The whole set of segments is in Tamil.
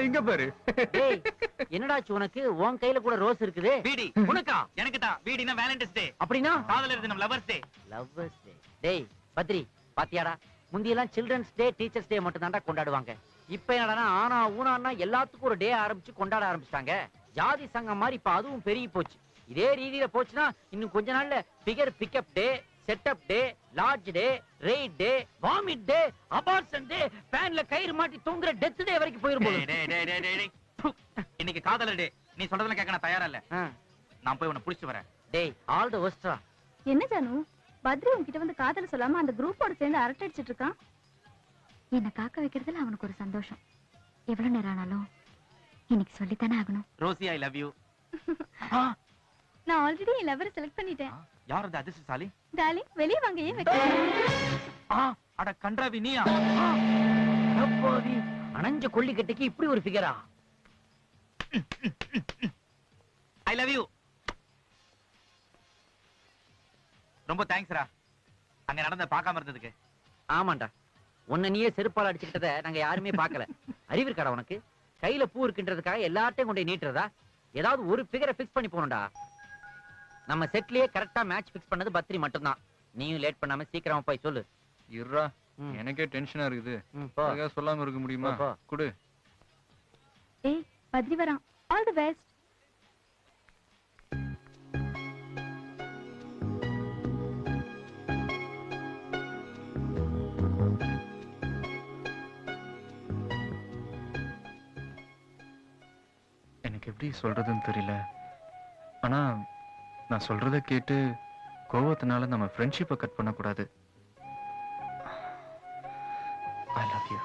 இங்க பாரு. டேய் என்னடாச்சு உனக்கு? உன் கையில கூட ரோஸ் இருக்குது. பீடி உனக்கா? எனக்கு தான். பீடினா வேலண்டைன்ஸ் டே. அப்படினா காதலர் தினம், லவர்ஸ் டே. Lovers day. டேய் பத்ரி பாத்தியாடா, முந்தியெல்லாம் சில்ட்ரன்ஸ் டே டீச்சர்ஸ் டே மட்டும் தான்டா கொண்டாடுவாங்க. இப்ப என்னடா ஆனா ஊனான்னா எல்லாத்துக்கும் ஒரு டே ஆரம்பிச்சு கொண்டாட ஆரம்பிச்சிட்டாங்க. ஜாதி சங்கம் மாதிரி இப்ப அதுவும் பெருகி போச்சு. இதே ரீதியில போச்சுன்னா இன்னும் கொஞ்ச நாள்ல ஃபிகர் பிக்கப் டே, செட்டப் டே, லார்ஜ் டே, ரெய்ட் டே, வாமிட் டே, அபார்ஷன் டே, ஃபேன்ல கயிறு மாட்டி தூங்குற டெத் டே வரைக்கும் போயிருப்போம். இன்னைக்கு காதலர் டே. நீ சொல்றதெல்லாம் கேட்க நான் தயாரா இல்ல. நான் போய் உன்னை புடிச்சு வரேன். டேய் ஆல் தி பெஸ்ட்ரா. என்ன ஜானு, பத்ரி உன்கிட்ட வந்து காதல சொல்லாம அந்த குரூப்போட சேர்ந்து அரட்டை அடிச்சிட்டு இருக்கான். என்ன காக்க வைக்கிறதுல அவனுக்கு ஒரு சந்தோஷம். எவ்வளவு நேரம் ஆனாலும் இன்னைக்கு சொல்லித்தானே ஆகணும். Rosie I love you. நான் ஆல்ரெடி என் லவரை செலக்ட் பண்ணிட்டேன். யார் அந்த அதிர்ஷ்டசாலி? டார்லிங் வெளிய வாங்க, ஏன் வைக்க? அட கன்றாவி நீயா? அப்பாவி அனஞ்ச கொல்லிக்கட்டைக்கு இப்படி ஒரு ஃபிகரா? ஐ லவ் யூ. ரொம்ப தேங்க்ஸ்ரா. அங்க நடந்த பார்க்காம இருந்ததுக்கு. ஆமாண்டா, உன்னை நீயே செருப்பால் அடிச்சுக்கிட்டத நாங்க யாருமே பார்க்கல. அறிவு இருக்காடா உனக்கு? கையில பூ இருக்குன்றதுக்காக எல்லார்ட்டையும் கொண்டு நீட்டுறதா? ஏதாவது ஒரு ஃபிகரை ஃபிக்ஸ் பண்ணி போகணும்டா. நம்ம செட்லயே கரெக்டா மேட்ச் ஃபிக்ஸ் பண்ணது பத்ரி மட்டும்தான். நீயும் லேட் பண்ணாம சீக்கிரமா போய் சொல்லு. இருடா, எனக்கே டென்ஷனா இருக்குது. போ. சொல்லாம இருக்க முடியுமா? குடு. ஏய் பத்ரி வரான். All the best. எனக்கு எப்படி சொல்றதுன்னு தெரியல. ஆனா நான் சொல்றத கேட்டு கோவத்தினால நம்ம ஃப்ரெண்ட்ஷிப்பை கட் பண்ணக்கூடாது. ஐ லவ் யூ.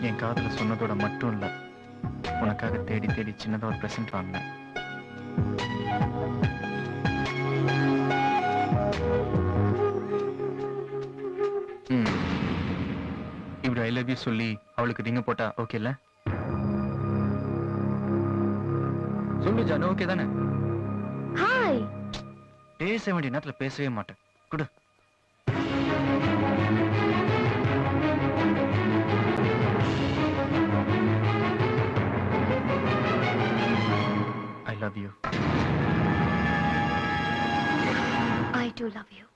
என் காதல சொன்னதோட மட்டும் இல்ல, உனக்காக தேடி தேடி சின்னதா ஒரு பிரசன்ட் வாங்கினேன். இப்படி ஐ லவ் யூ சொல்லி அவளுக்கு ரிங்க போட்டா ஓகே இல்ல? சொல்லு ஜானு, ஓகே தானே? ஹாய். பேச வேண்டிய நேரத்துல பேசவே மாட்டேன். குடு. I love you. I too love you.